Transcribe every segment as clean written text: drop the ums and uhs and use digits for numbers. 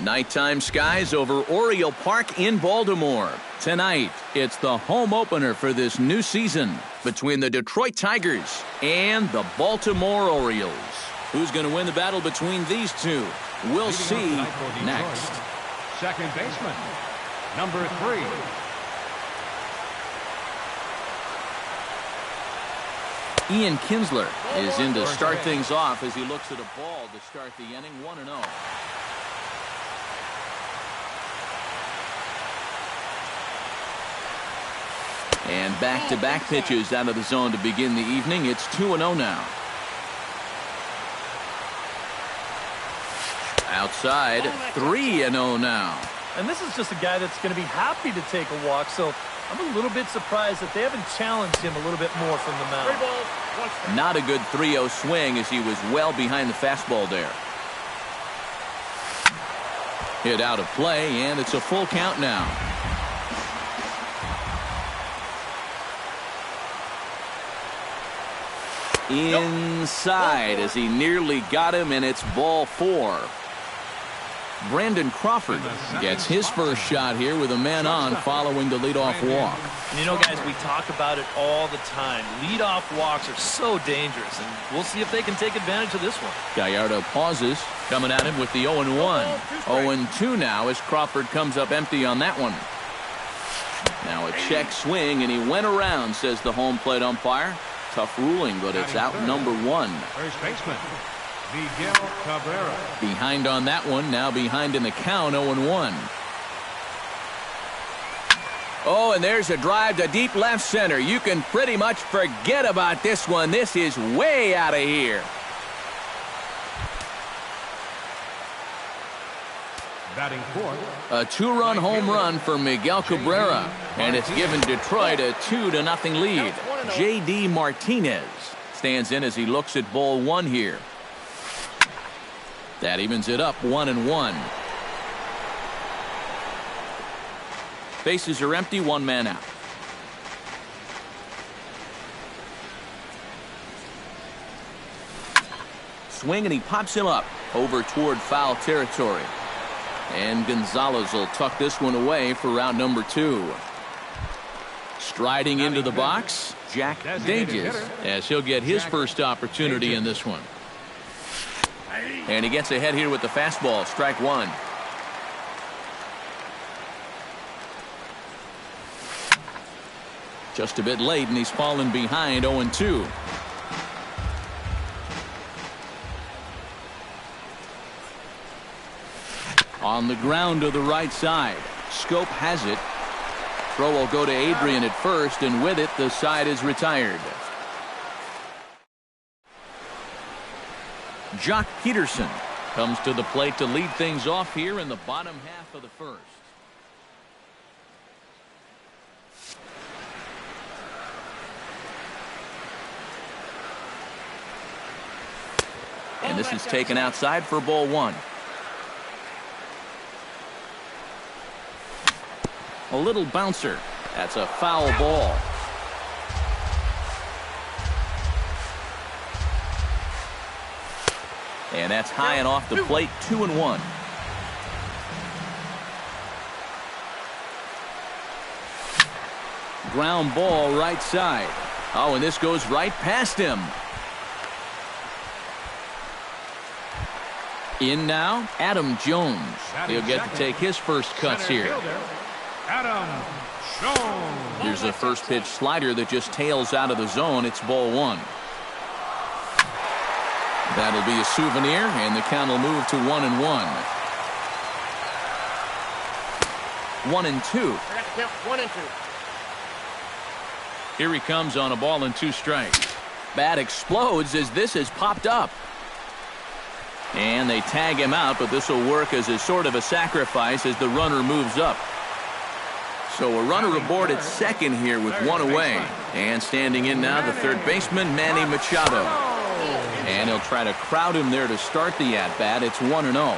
Nighttime skies over Oriole Park in Baltimore. Tonight, it's the home opener for this new season between the Detroit Tigers and the Baltimore Orioles. Who's going to win the battle between these two? We'll see next. Second baseman, number 3. Ian Kinsler is in to start things off as he looks at a ball to start the inning, 1-0. And back-to-back pitches out of the zone to begin the evening. It's 2-0 now. Outside, 3-0 now. And this is just a guy that's going to be happy to take a walk, so I'm a little bit surprised that they haven't challenged him a little bit more from the mound. Not a good 3-0 swing as he was well behind the fastball there. Hit out of play, and it's a full count now. Inside as he nearly got him, and it's ball 4. Brandon Crawford gets his first shot here with a man on following the leadoff walk. And you know, guys, we talk about it all the time. Leadoff walks are so dangerous, and we'll see if they can take advantage of this one. Gallardo pauses, coming at him with the 0-1. 0-2 now as Crawford comes up empty on that one. Now a check swing, and he went around, says the home plate umpire. Tough ruling, but it's out number 1. First baseman, Miguel Cabrera. Behind on that one, now behind in the count, 0-1. Oh, and there's a drive to deep left center. You can pretty much forget about this one. This is way out of here. Batting fourth. A 2-run home run for Miguel Cabrera, and it's given Detroit a 2-0 lead. J.D. Martinez stands in as he looks at ball 1 here. That evens it up, 1-1. Bases are empty, 1 man out. Swing, and he pops him up over toward foul territory. And Gonzalez will tuck this one away for round number 2. Striding into the box, Jack Dages, as he'll get his first opportunity in this one. And he gets ahead here with the fastball, strike 1. Just a bit late, and he's fallen behind, 0-2. On the ground to the right side. Scope has it. Throw will go to Adrian at first, and with it, the side is retired. Jock Peterson comes to the plate to lead things off here in the bottom half of the first. And this is taken outside for ball 1. A little bouncer. That's a foul ball. And that's high and off the plate, 2-1. Ground ball right side. Oh, and this goes right past him. In now, Adam Jones. He'll get to take his first cuts here. Adam Jones. Here's a first pitch slider that just tails out of the zone. It's ball 1. That'll be a souvenir, and the count will move to 1-1. 1-2. 1-2. Here he comes on a ball and 2 strikes. Bat explodes as this has popped up. And they tag him out, but this will work as a sort of a sacrifice as the runner moves up. So a runner aboard at second here with 1 away. And standing in now, the third baseman, Manny Machado. And he'll try to crowd him there to start the at-bat. It's 1-0.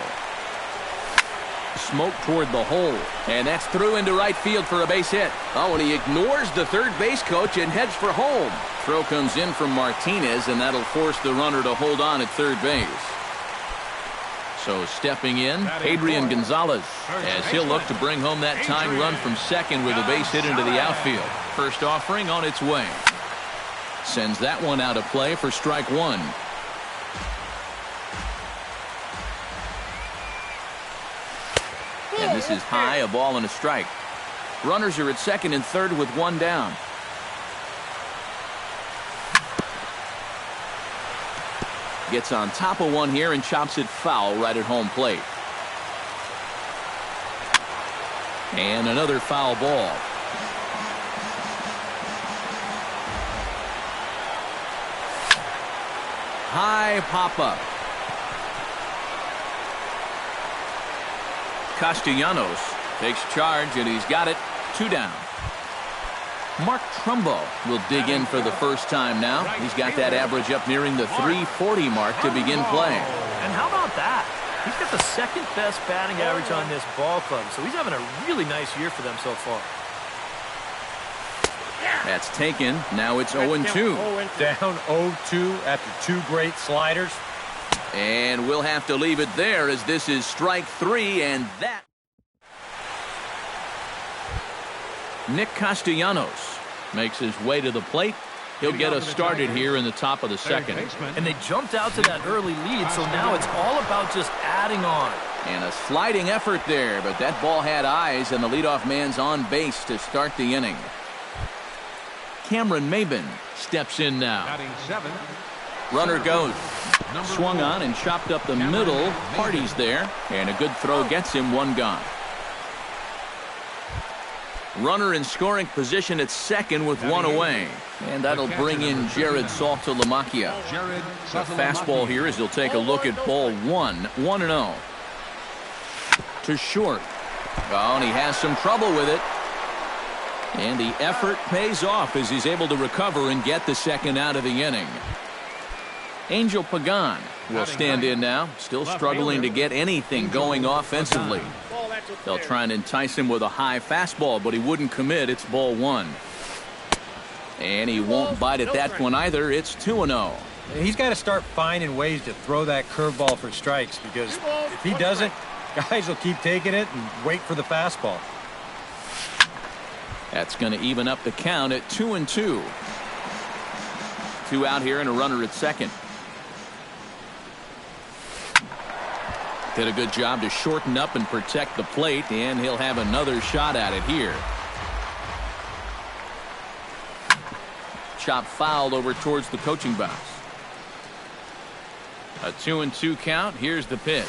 Smoke toward the hole. And that's through into right field for a base hit. Oh, and he ignores the third base coach and heads for home. Throw comes in from Martinez, and that'll force the runner to hold on at third base. So stepping in, Adrian Gonzalez, as he'll look to bring home that tying run from second with a base hit into the outfield. First offering on its way. Sends that one out of play for strike one. And this is high, a ball and a strike. Runners are at second and third with one down. Gets on top of one here and chops it foul right at home plate. And another foul ball. High pop-up. Castellanos takes charge, and he's got it. 2 down. Mark Trumbo will dig in for the first time now. He's got that average up nearing the 340 mark to begin play. And how about that? He's got the second best batting average on this ball club, so he's having a really nice year for them so far. That's taken. Now it's 0-2. Down 0-2 after 2 great sliders. And we'll have to leave it there as this is strike 3, and that. Nick Castellanos makes his way to the plate. He'll get us started here in the top of the second. And they jumped out to that early lead, so now it's all about just adding on. And a sliding effort there, but that ball had eyes, and the leadoff man's on base to start the inning. Cameron Maben steps in now. Runner goes. Swung on and chopped up the middle. Hardy's there, and a good throw gets him. 1 gone. Runner in scoring position at second with 1 away. And that'll bring in Jared Saltalamacchia. The fastball here as he'll take a look at ball 1. 1-0. To short. Oh, and he has some trouble with it. And the effort pays off as he's able to recover and get the second out of the inning. Angel Pagan will stand in now, still struggling to get anything going offensively. They'll try and entice him with a high fastball, but he wouldn't commit. It's ball 1. And he won't bite at that one either. It's 2-0. He's got to start finding ways to throw that curveball for strikes, because if he doesn't, guys will keep taking it and wait for the fastball. That's going to even up the count at 2-2. 2 out here and a runner at second. Did a good job to shorten up and protect the plate, and he'll have another shot at it here. Chop fouled over towards the coaching box. A 2-2 count. Here's the pitch.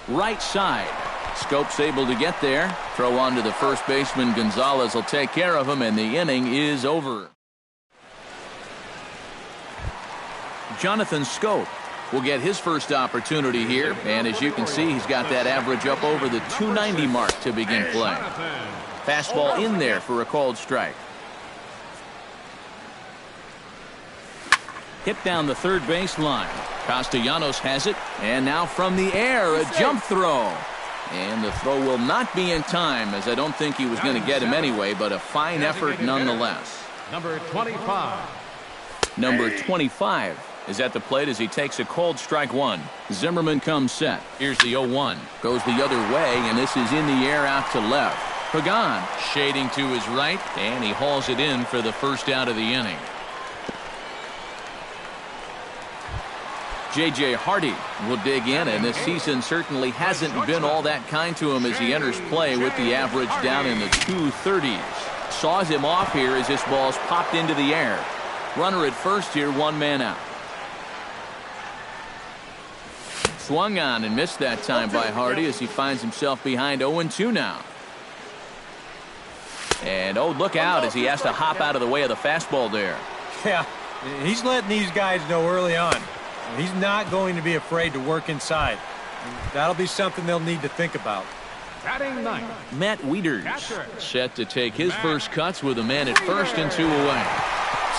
Right side. Scope's able to get there. Throw on to the first baseman. Gonzalez will take care of him, and the inning is over. Jonathan Scope will get his first opportunity here, and as you can see, he's got that average up over the 290 mark to begin play. Fastball in there for a called strike. Hit down the third base line. Castellanos has it, and now from the air, a jump throw. And the throw will not be in time, as I don't think he was going to get him anyway, but a fine effort nonetheless. Number 25. Number 25 is at the plate as he takes a called strike 1. Zimmerman comes set. Here's the 0-1. Goes the other way, and this is in the air out to left. Pagan shading to his right, and he hauls it in for the first out of the inning. J.J. Hardy will dig in, and this season certainly hasn't been all that kind to him as he enters play with the average down in the 230s. Saws him off here as this ball's popped into the air. Runner at first here, 1 man out. Swung on and missed that time by Hardy as he finds himself behind 0-2 now. And oh, look out as he has to hop out of the way of the fastball there. Yeah, he's letting these guys know early on. He's not going to be afraid to work inside. That'll be something they'll need to think about. Batting ninth. Matt Wieters set to take his first cuts with a man at first and 2 away.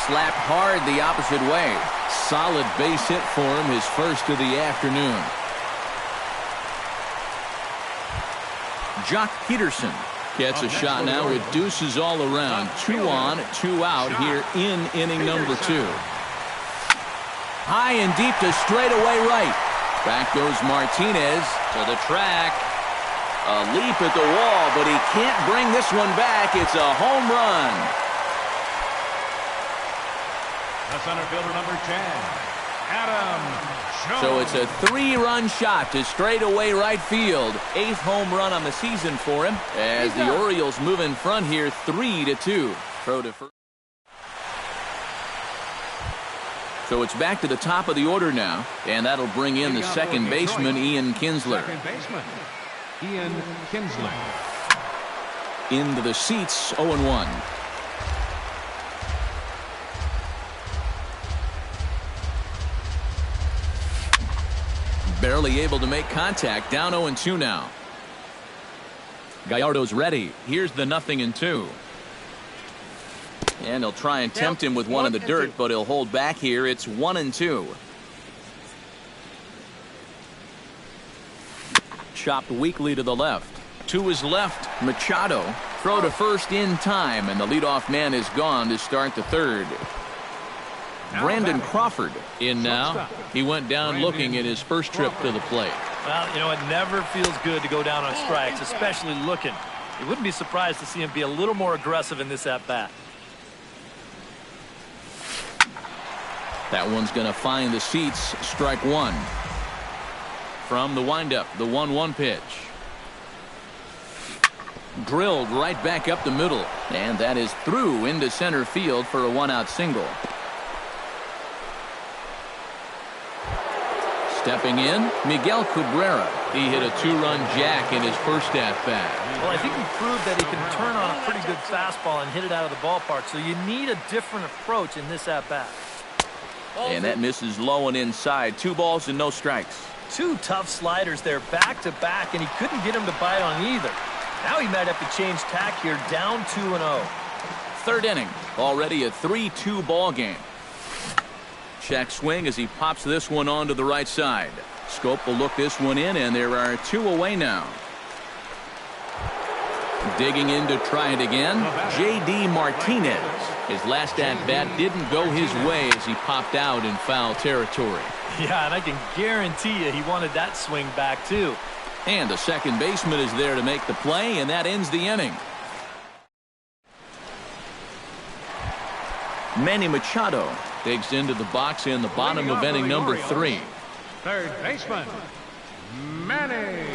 Slapped hard the opposite way. Solid base hit for him, his first of the afternoon. Jock Peterson gets a shot now with deuces all around. 2 on, 2 out here in inning number 2. High and deep to straightaway right. Back goes Martinez to the track. A leap at the wall, but he can't bring this one back. It's a home run. The center fielder, number 10, Adam Jones. So it's a 3-run shot to straightaway right field. 8th home run on the season for him as the Orioles move in front here 3-2. Throw to first. So it's back to the top of the order now, and that'll bring in the second baseman, Ian Kinsler. Second baseman, Ian Kinsler. Into the seats, 0-1. Barely able to make contact, down 0-2 now. Gallardo's ready. Here's the 0-2. And he'll try and tempt him with one in the dirt, but he'll hold back here. It's 1-2. Chopped weakly to the left. To his left, Machado. Throw to first in time, and the leadoff man is gone to start the third. Brandon Crawford in now. He went down looking at his first trip to the plate. Well, you know, it never feels good to go down on strikes, especially looking. You wouldn't be surprised to see him be a little more aggressive in this at-bat. That one's going to find the seats. Strike one. From the windup, the 1-1 pitch. Drilled right back up the middle. And that is through into center field for a 1-out single. Stepping in, Miguel Cabrera. He hit a 2-run jack in his first at-bat. Well, I think he proved that he can turn on a pretty good fastball and hit it out of the ballpark. So you need a different approach in this at-bat. And that misses low and inside. 2 balls and no strikes. 2 tough sliders there back-to-back, and he couldn't get him to bite on either. Now he might have to change tack here, down 2-0. Third inning, already a 3-2 ball game. Check swing as he pops this one onto the right side. Scope will look this one in, and there are 2 away now. Digging in to try it again, J.D. Martinez. His last at-bat didn't go his way as he popped out in foul territory. Yeah, and I can guarantee you he wanted that swing back, too. And the second baseman is there to make the play, and that ends the inning. Manny Machado digs into the box in the bottom of inning number 3. Third baseman, Manny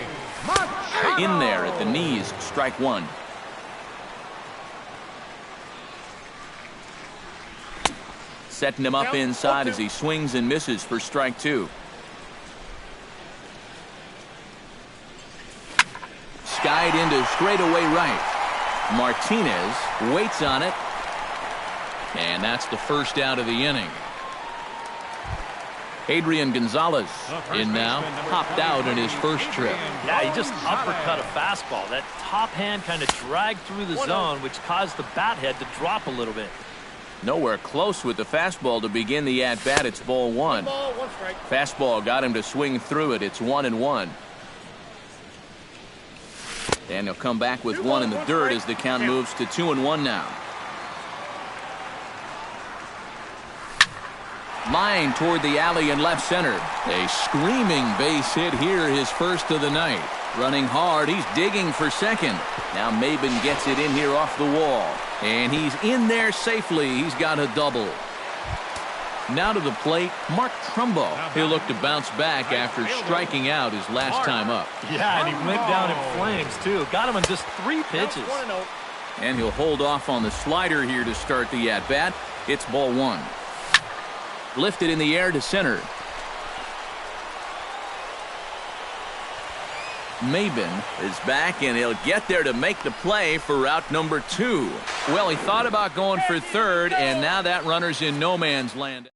Machado. In there at the knees, strike one. Setting him up inside as he swings and misses for strike 2. Skied into straightaway right. Martinez waits on it. And that's the first out of the inning. Adrian Gonzalez in now, popped out in his first trip. Yeah, he just uppercut a fastball. That top hand kind of dragged through the zone, which caused the bat head to drop a little bit. Nowhere close with the fastball to begin the at-bat. It's ball 1. Fastball got him to swing through it. It's 1-1. And he'll come back with 1 in the dirt as the count moves to 2-1 now. Line toward the alley in left center. A screaming base hit here, his first of the night. Running hard, he's digging for second. Now Maben gets it in here off the wall. And he's in there safely. He's got a double. Now to the plate, Mark Trumbo. He'll look to bounce back after striking out his last time up. Yeah, and he went down in flames, too. Got him in just 3 pitches. And he'll hold off on the slider here to start the at-bat. It's ball 1. Lifted in the air to center. Maben is back, and he'll get there to make the play for route number 2. Well, he thought about going for third, and now that runner's in no man's land.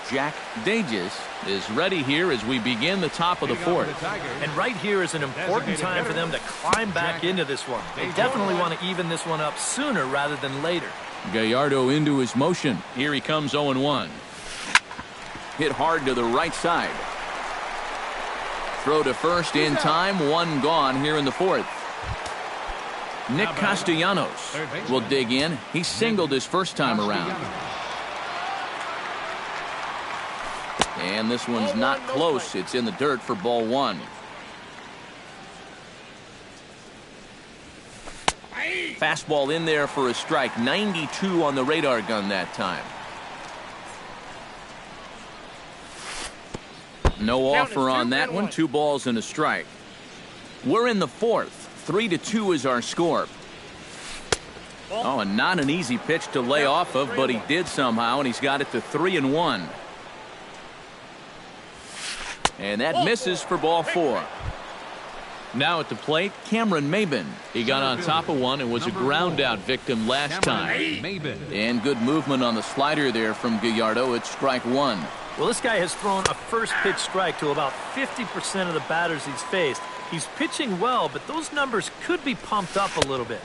Jack Dages is ready here as we begin the top of the 4th. And right here is an important time for them to climb back into this one. They definitely want to even this one up sooner rather than later. Gallardo into his motion. Here he comes 0-1. Hit hard to the right side. Throw to first in time. 1 gone here in the 4th. Nick Castellanos will dig in. He singled his first time around. And this one's not close. It's in the dirt for ball one. Fastball in there for a strike. 92 on the radar gun that time. No offer on that one. 2 balls and a strike. We're in the fourth. 3-2 is our score. Oh, and not an easy pitch to lay off of, but he did somehow, and he's got it to 3-1. And that misses for ball 4. Now at the plate, Cameron Maben. He got on top of one and was a ground-out victim last time. And good movement on the slider there from Gallardo. It's strike 1. Well, this guy has thrown a first-pitch strike to about 50% of the batters he's faced. He's pitching well, but those numbers could be pumped up a little bit.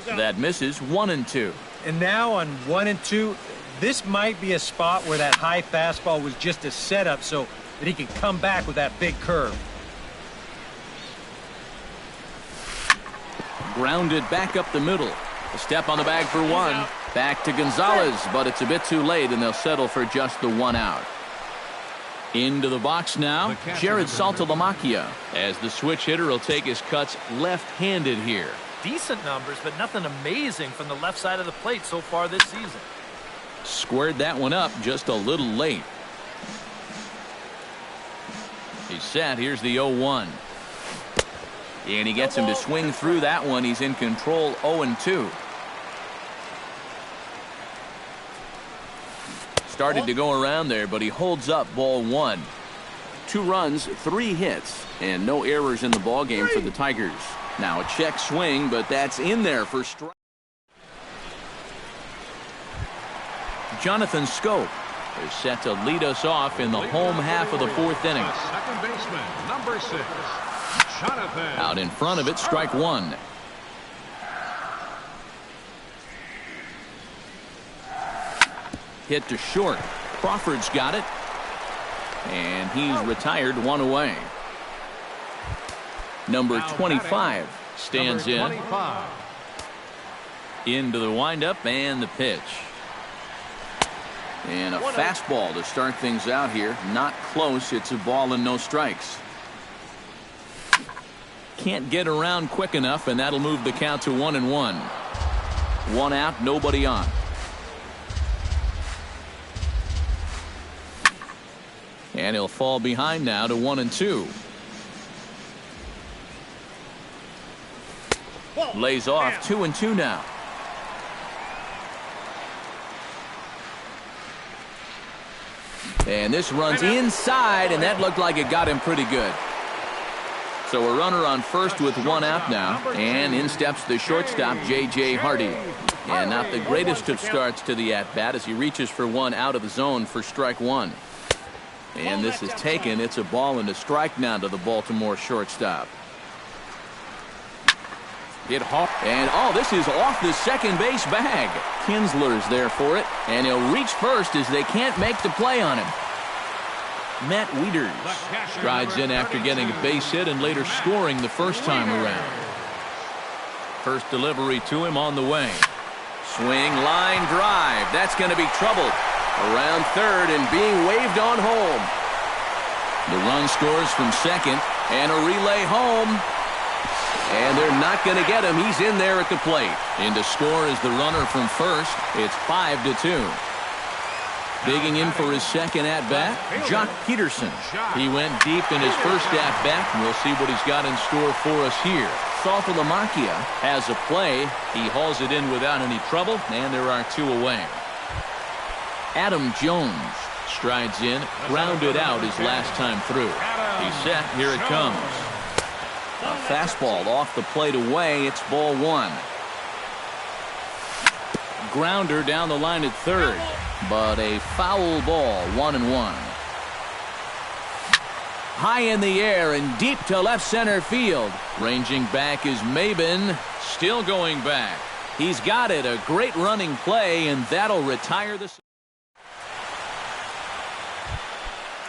That misses 1-2. And now on 1-2, this might be a spot where that high fastball was just a setup so that he can come back with that big curve. Grounded back up the middle. A step on the bag for 1. Back to Gonzalez, but it's a bit too late, and they'll settle for just the 1 out. Into the box now, Jared Saltalamacchia, as the switch hitter will take his cuts left-handed here. Decent numbers, but nothing amazing from the left side of the plate so far this season. Squared that one up just a little late. He's set. Here's the 0-1. And he gets him to swing through that one. He's in control, 0-2. Started to go around there, but he holds up ball 1. 2 runs, 3 hits, and no errors in the ballgame for the Tigers. Now a check swing, but that's in there for strike. Jonathan Scope is set to lead us off in the home half of the 4th inning. Second baseman, number 6. Jonathan. Out in front of it, strike 1. Hit to short. Crawford's got it. And he's retired, 1 away. Number 25 stands in. Into the windup and the pitch. And a fastball to start things out here. Not close. It's a ball and no strikes. Can't get around quick enough, and that'll move the count to 1-1. 1 out, nobody on. And he'll fall behind now to 1-2. Lays off 2-2 now. And this runs inside, and that looked like it got him pretty good. So a runner on first with 1 out now, and in steps the shortstop, J.J. Hardy. And not the greatest of starts to the at-bat as he reaches for 1 out of the zone for strike 1. And this is taken. It's a ball and a strike now to the Baltimore shortstop. Hit hard. And, oh, this is off the second base bag. Kinsler's there for it, and he'll reach first as they can't make the play on him. Matt Wieters strides in after getting a base hit and later scoring the first time around. First delivery to him on the way. Swing, line drive. That's going to be trouble. Around third and being waved on home. The run scores from second and a relay home. And they're not going to get him. He's in there at the plate. In to score is the runner from first. It's 5-2. Digging in for his second at-bat, Jock Peterson. He went deep in his first at-bat, and we'll see what he's got in store for us here. Saltalamacchia has a play. He hauls it in without any trouble, and there are 2 away. Adam Jones strides in, grounded out his last time through. He's set. Here it comes. A fastball off the plate away. It's ball 1. Grounder down the line at third. But a foul ball, 1-1. High in the air and deep to left center field. Ranging back is Maben, still going back. He's got it, a great running play, and that'll retire the...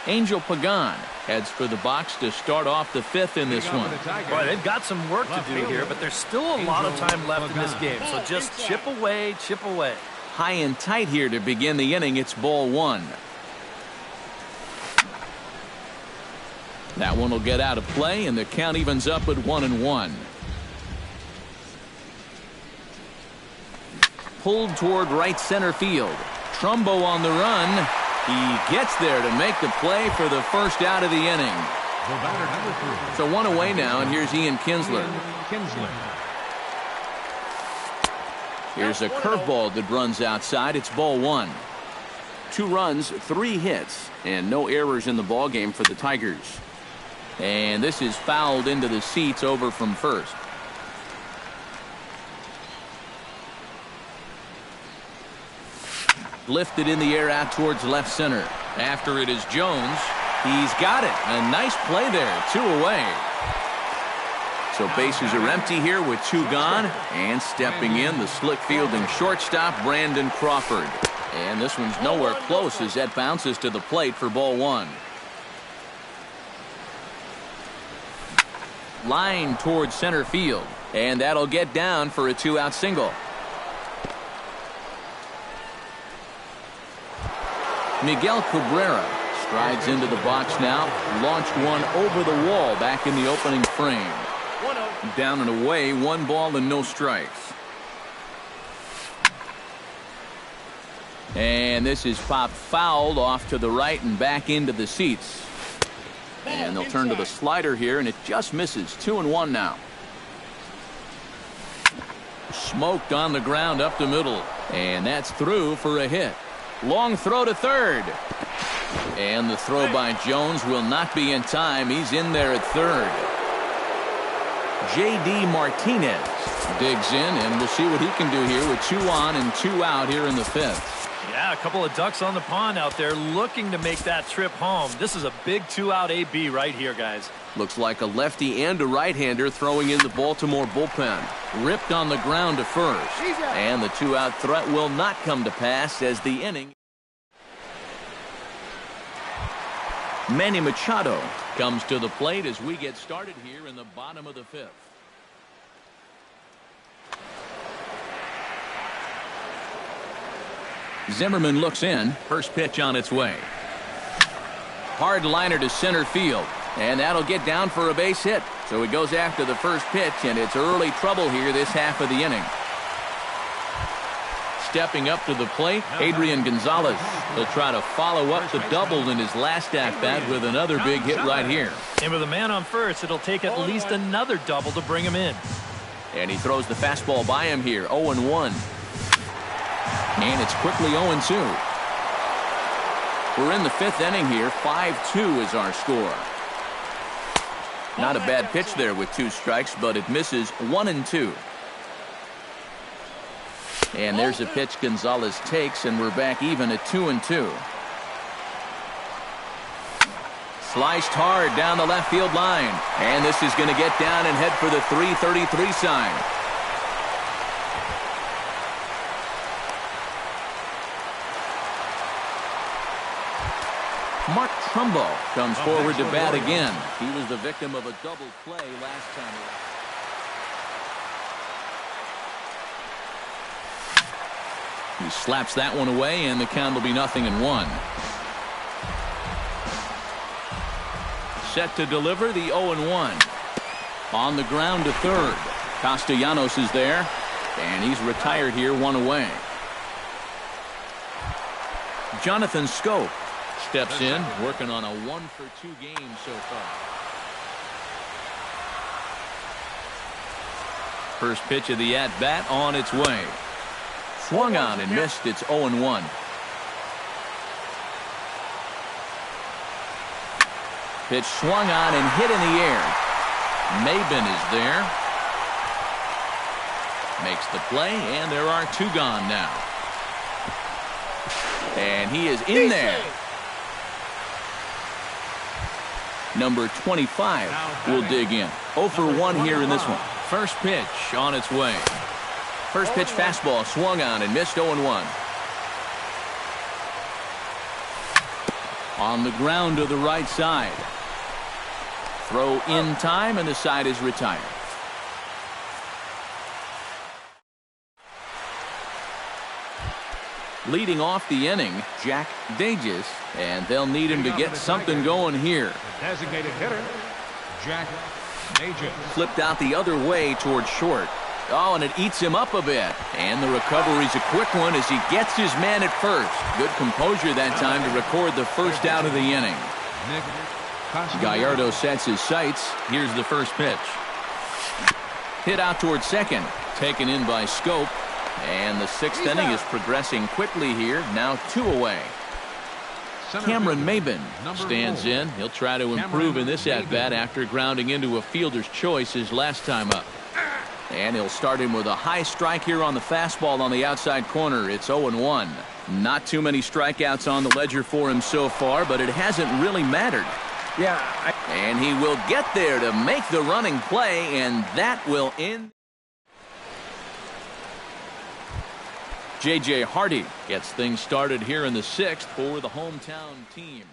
Angel Pagan heads for the box to start off the 5th in this one. Boy, they've got some work to do here, but there's still a lot of time left in this game, so just chip away, chip away. High and tight here to begin the inning. It's ball 1. That one will get out of play, and the count evens up at 1-1. Pulled toward right center field. Trumbo on the run. He gets there to make the play for the first out of the inning. So one away now, and here's Ian Kinsler. Here's a curveball that runs outside. It's ball one. 2 runs, 3 hits, and no errors in the ball game for the Tigers. And this is fouled into the seats over from first. Lifted in the air out towards left center. After it is Jones. He's got it. A nice play there. 2 away. So bases are empty here with 2 gone. And stepping in, the slick fielding shortstop, Brandon Crawford. And this one's nowhere close as that bounces to the plate for ball 1. Line towards center field. And that'll get down for a 2-out single. Miguel Cabrera strides into the box now. Launched one over the wall back in the opening frame. Down and away, 1 ball and no strikes. And this is popped fouled off to the right and back into the seats. And they'll turn to the slider here, and it just misses. 2-1 now. Smoked on the ground up the middle. And that's through for a hit. Long throw to third. And the throw by Jones will not be in time. He's in there at third. J.D. Martinez digs in, and we'll see what he can do here with 2 on and 2 out here in the 5th. Yeah, a couple of ducks on the pond out there looking to make that trip home. This is a big 2-out AB right here, guys. Looks like a lefty and a right-hander throwing in the Baltimore bullpen. Ripped on the ground to first. And the 2-out threat will not come to pass as the inning. Manny Machado comes to the plate as we get started here in the bottom of the 5th. Zimmerman looks in. First pitch on its way. Hard liner to center field. And that'll get down for a base hit. So he goes after the first pitch, and it's early trouble here this half of the inning. Stepping up to the plate, Adrian Gonzalez. He'll try to follow up the double in his last at-bat with another big hit right here. And with a man on first, it'll take at least another double to bring him in. And he throws the fastball by him here, 0-1. And it's quickly 0-2. We're in the 5th inning here. 5-2 is our score. Not a bad pitch there with 2 strikes, but it misses 1-2. And there's a pitch Gonzalez takes, and we're back even at 2-2. Sliced hard down the left field line. And this is going to get down and head for the 333 sign. Mark Trumbo comes forward to bat again. He was the victim of a double play last time around. He slaps that one away, and the count will be 0-1. Set to deliver the 0-1. On the ground to third. Castellanos is there, and he's retired here, 1 away. Jonathan Scope steps in, working on a 1-for-2 game so far. First pitch of the at-bat on its way. Swung on and missed. It's 0-1. Pitch swung on and hit in the air. Maben is there. Makes the play, and there are 2 gone now. And he is in there. Number 25 will dig in. 0-for-1 here in this one. First pitch on its way. First pitch fastball swung on and missed. 0-1. On the ground to the right side. Throw in time, and the side is retired. Leading off the inning, Jack Dages, and they'll need him to get something going here. The designated hitter, Jack Dages. Flipped out the other way towards short. Oh, and it eats him up a bit. And the recovery's a quick one as he gets his man at first. Good composure that time to record the first out of the inning. Gallardo sets his sights. Here's the first pitch. Hit out towards second. Taken in by Scope. And the sixth inning is progressing quickly here. Now 2 away. Cameron Maben stands in. He'll try to improve in this at-bat after grounding into a fielder's choice his last time up. And he'll start him with a high strike here on the fastball on the outside corner. It's 0-1. Not too many strikeouts on the ledger for him so far, but it hasn't really mattered. And he will get there to make the running play, and that will end. J.J. Hardy gets things started here in the 6th for the hometown team.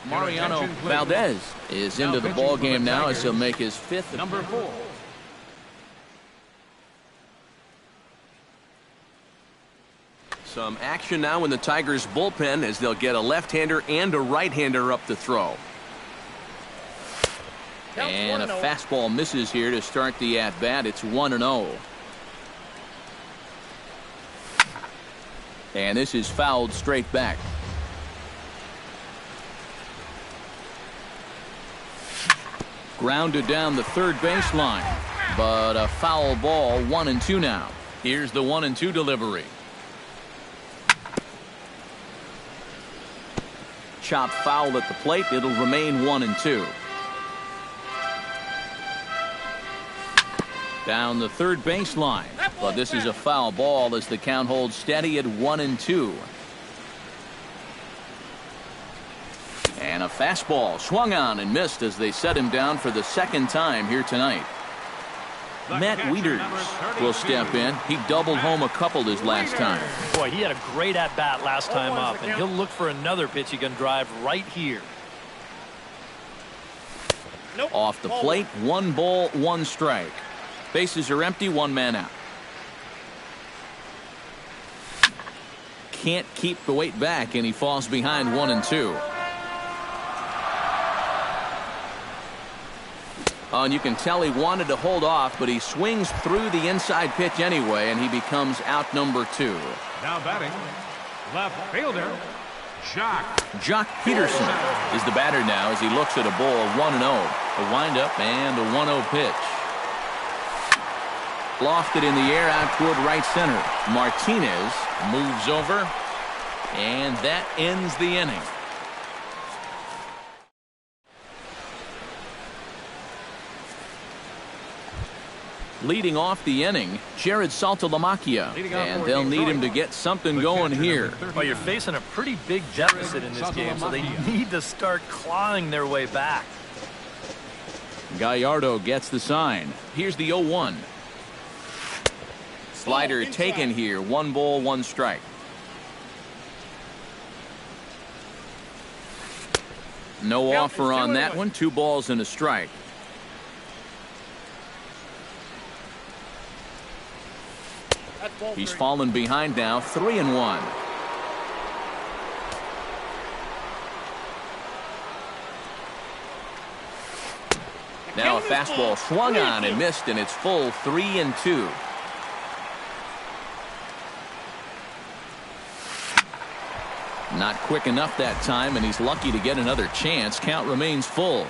Mariano Valdez is into the ball game now as he'll make his 5th. Number 4. Some action now in the Tigers bullpen as they'll get a left-hander and a right-hander up to throw. And a fastball misses here to start the at-bat. It's 1-0. And this is fouled straight back. Grounded down the third baseline, but a foul ball. 1-2 now. Here's the 1-2 delivery. Chop foul at the plate. It'll remain 1-2. Down the third baseline, but this is a foul ball as the count holds steady at 1-2. And a fastball swung on and missed as they set him down for the 2nd time here tonight. Matt Wieters will step in. He doubled home a couple his last time. Boy, he had a great at-bat last time up, and he'll look for another pitch he can drive right here. Off the plate, 1 ball, 1 strike. Bases are empty, 1 man out. Can't keep the weight back, and he falls behind 1-2. And you can tell he wanted to hold off, but he swings through the inside pitch anyway, and he becomes out number 2. Now batting, left fielder, Jock Peterson is the batter now as he looks at a ball. 1-0. A windup and a 1-0 pitch. Lofted in the air out toward right center. Martinez moves over, and that ends the inning. Leading off the inning, Jared Saltalamacchia, and they'll need him to get something going here. Well, you're facing a pretty big deficit in this game, so they need to start clawing their way back. Gallardo gets the sign. Here's the 0-1. Slider taken here. 1 ball, 1 strike. No offer on that one. 2 balls and a strike. He's fallen behind now. 3-1. Now a fastball swung on and missed, and it's full. 3-2. Not quick enough that time, and he's lucky to get another chance. Count remains full.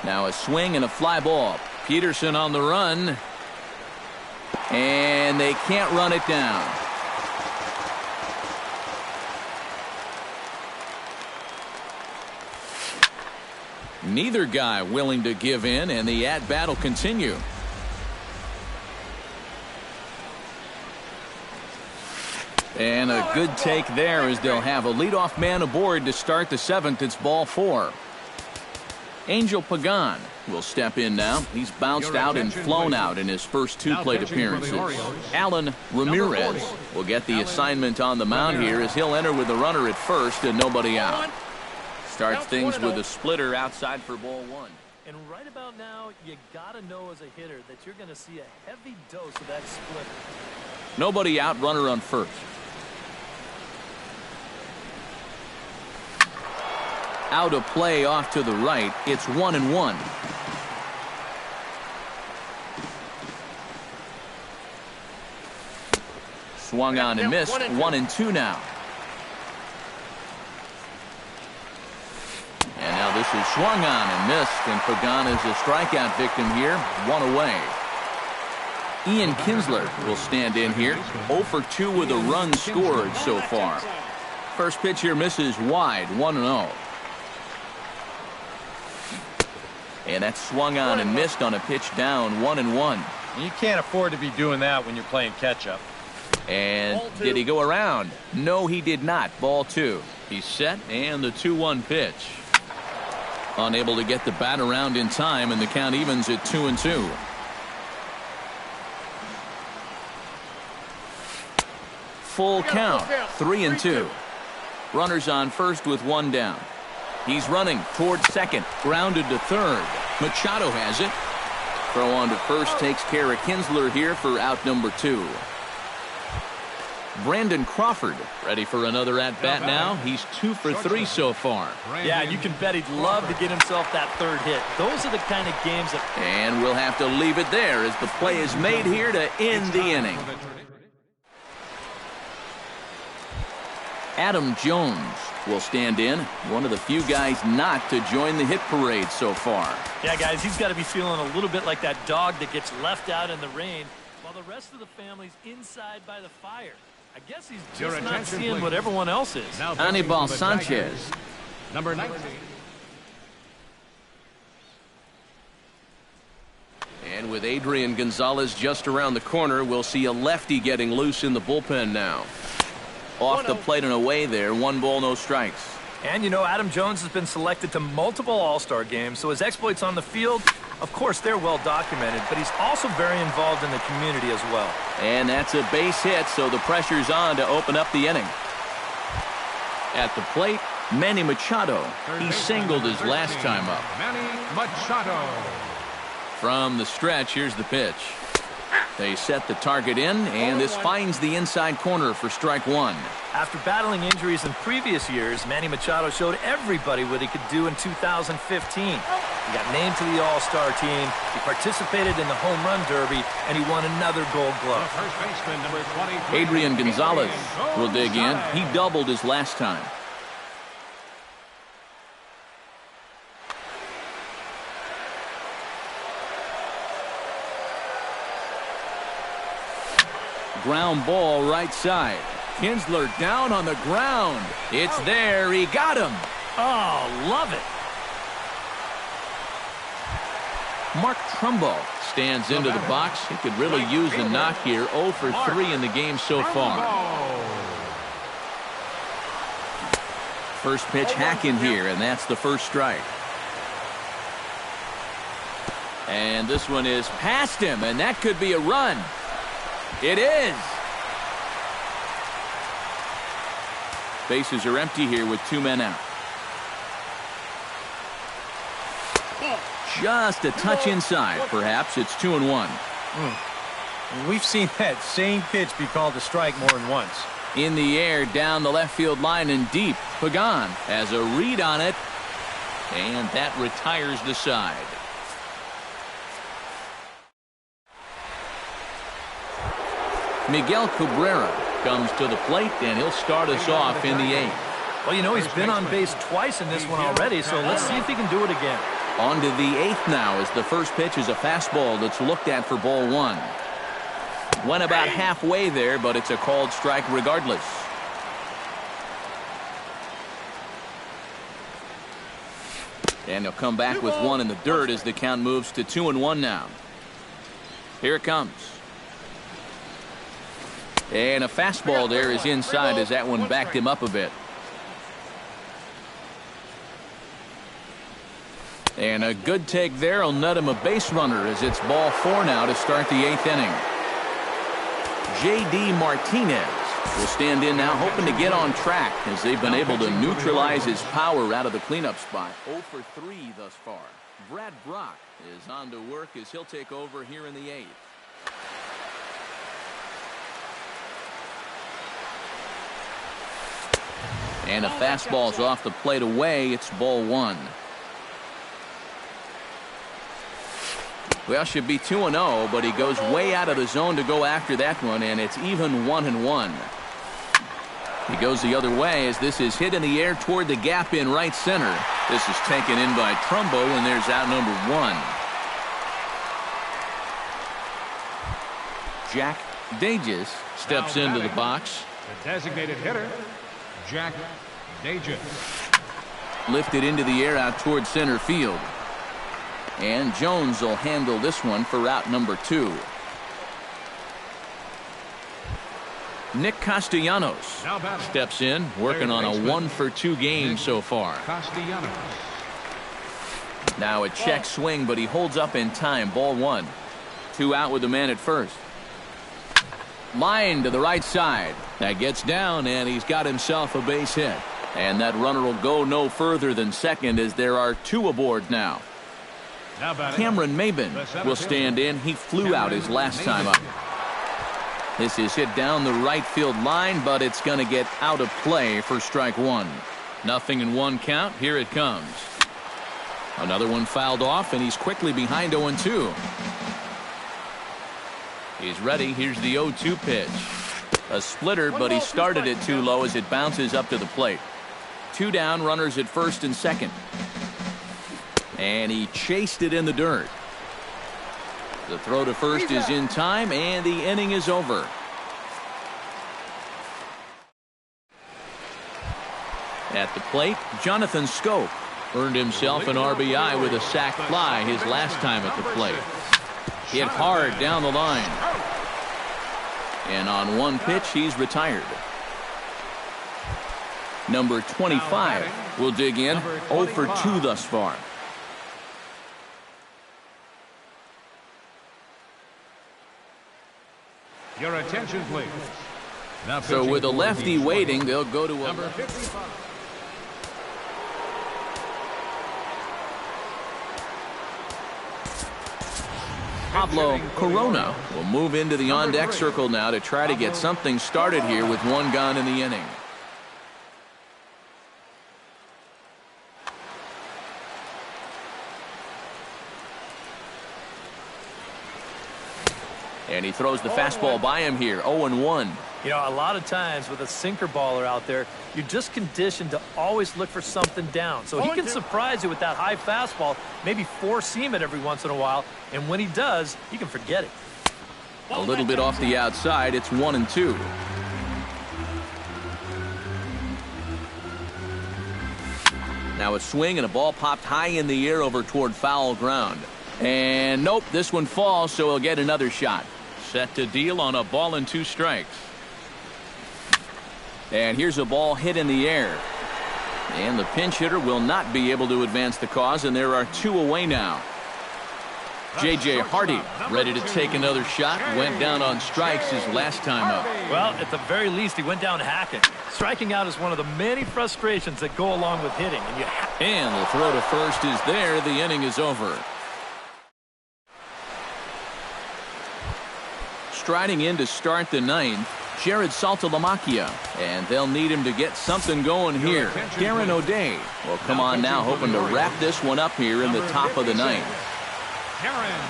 Now a swing and a fly ball. Peterson on the run, and they can't run it down. Neither guy willing to give in, and the at-bat will continue. And a good take there as they'll have a leadoff man aboard to start the 7th. It's ball 4. Angel Pagan will step in now. He's bounced out and flown out in his first 2 plate appearances. Alan Ramirez will get the assignment on the mound here as he'll enter with a runner at first and nobody out. Starts things with a splitter outside for ball one. And right about now, you got to know as a hitter that you're going to see a heavy dose of that splitter. Nobody out, runner on first. Out of play off to the right. It's 1-1. Swung on and missed. 1-2 now. And now this is swung on and missed, and Pagan is a strikeout victim here. One away. Ian Kinsler will stand in here. 0 for 2 with a run scored so far. First pitch here misses wide. 1-0. And that's swung on and missed on a pitch down. 1-1. You can't afford to be doing that when you're playing catch-up. And did he go around? No, he did not. Ball 2. He's set, and the 2-1 pitch. Unable to get the bat around in time, and the count evens at 2-2. Full count, 3-2. Runners on first with one down. He's running towards second, grounded to third. Machado has it. Throw on to first takes care of Kinsler here for out number 2. Brandon Crawford ready for another at-bat now. He's 2 for 3 so far. Yeah, you can bet he'd love to get himself that third hit. Those are the kind of games that... And we'll have to leave it there as the play is made here to end the inning. Adam Jones will stand in. One of the few guys not to join the hit parade so far. Yeah, guys, he's got to be feeling a little bit like that dog that gets left out in the rain while the rest of the family's inside by the fire. I guess he's just not seeing what everyone else is. Anibal Sanchez. Number 19. And with Adrian Gonzalez just around the corner, we'll see a lefty getting loose in the bullpen now. Off the plate and away there. 1 ball, no strikes. And, you know, Adam Jones has been selected to multiple All-Star games, so his exploits on the field, of course, they're well documented, but he's also very involved in the community as well. And that's a base hit, so the pressure's on to open up the inning. At the plate, Manny Machado. He singled his last time up. Manny Machado. From the stretch, here's the pitch. They set the target in, and this finds the inside corner for strike 1. After battling injuries in previous years, Manny Machado showed everybody what he could do in 2015. He got named to the All-Star team, he participated in the Home Run Derby, and he won another Gold Glove. First baseman, number 23. Adrian Gonzalez will dig in. He doubled his last time. Ground ball right side. Kinsler down on the ground. It's there. He got him. Oh, love it. Mark Trumbo stands into the box. He could really use a knock here. 0 for 3 in the game so far. First pitch hacking here, and that's the first strike. And this one is past him, and that could be a run. It is. Bases are empty here with 2 men out. Just a touch inside. Perhaps it's 2-1. We've seen that same pitch be called a strike more than once. In the air, down the left field line and deep. Pagan has a read on it, and that retires the side. Miguel Cabrera comes to the plate, and he'll start us off in the 8th. Well, you know, he's been on base twice in this one already, so let's see if he can do it again. On to the 8th now, as the first pitch is a fastball that's looked at for ball 1. Went about halfway there, but it's a called strike regardless. And he'll come back with 1 in the dirt as the count moves to 2-1 now. Here it comes. And a fastball there is inside as that one backed him up a bit. And a good take there will nut him a base runner as it's ball 4 now to start the 8th inning. J.D. Martinez will stand in now, hoping to get on track as they've been able to neutralize his power out of the cleanup spot. 0 for 3 thus far. Brad Brock is on to work as he'll take over here in the 8th. And a fastball's off the plate away. It's ball 1. Well, should be 2-0, but he goes way out of the zone to go after that one, and it's even 1-1. He goes the other way as this is hit in the air toward the gap in right center. This is taken in by Trumbo, and there's out number 1. Jack Dages steps into the box. The designated hitter, Jack Dages. Lifted into the air out toward center field. And Jones will handle this one for out number 2. Nick Castellanos steps in, working on a 1 for 2 game so far. Castellanos. Now a check swing, but he holds up in time. Ball 1. 2 out with the man at first. Line to the right side. That gets down, and he's got himself a base hit. And that runner will go no further than second as there are 2 aboard now. Cameron Maben will stand in. He flew out his last time up. This is hit down the right field line, but it's going to get out of play for strike 1. 0-1 count. Here it comes. Another one fouled off, and he's quickly behind 0-2. He's ready. Here's the 0-2 pitch. A splitter, but he started it too low as it bounces up to the plate. 2 down, runners at first and second. And he chased it in the dirt. The throw to first is in time, and the inning is over. At the plate, Jonathan Scope earned himself an RBI with a sac fly his last time at the plate. Hit hard down the line. And on 1 pitch, he's retired. Number 25 will dig in. 0 for 2 thus far. Your attention, please. Now so with a lefty waiting, they'll go to a number 55. Pablo Corona will move into the on-deck circle now to try to get something started here with 1 gone in the inning. And he throws the fastball by him here. 0-1. You know, a lot of times with a sinker baller out there, you're just conditioned to always look for something down. So he can surprise you with that high fastball, maybe four-seam it every once in a while. And when he does, you can forget it. A little bit off the outside. It's 1-2. Now a swing and a ball popped high in the air over toward foul ground. And nope, this one falls, so he'll get another shot. Set to deal on a ball and 2 strikes. And here's a ball hit in the air. And the pinch hitter will not be able to advance the cause, and there are 2 away now. J.J. Hardy ready to take another shot. Went down on strikes his last time up. Well, at the very least, he went down hacking. Striking out is one of the many frustrations that go along with hitting. And the throw to first is there. The inning is over. Striding in to start the 9th, Jared Saltalamacchia, and they'll need him to get something going here. Darren O'Day will come on now, hoping to wrap this one up here in the top of the 9th. Darren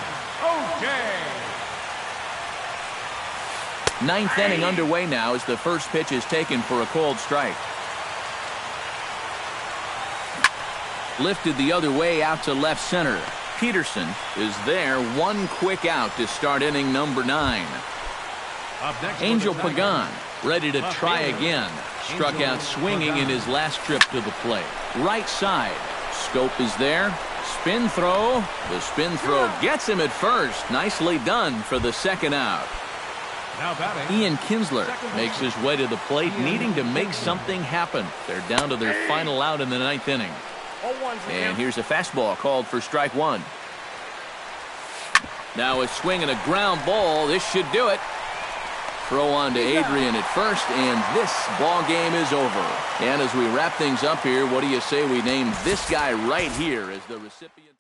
O'Day. 9th inning underway now as the first pitch is taken for a cold strike. Lifted the other way out to left center. Peterson is there. 1 quick out to start inning number 9. Angel Pagan ready to try again. Struck out swinging in his last trip to the plate. Right side. Scope is there. Spin throw. The spin throw gets him at first. Nicely done for the 2nd out. Ian Kinsler makes his way to the plate, needing to make something happen. They're down to their final out in the 9th inning. And here's a fastball called for strike 1. Now a swing and a ground ball. This should do it. Throw on to Adrian at first, and this ball game is over. And as we wrap things up here, what do you say we name this guy right here as the recipient?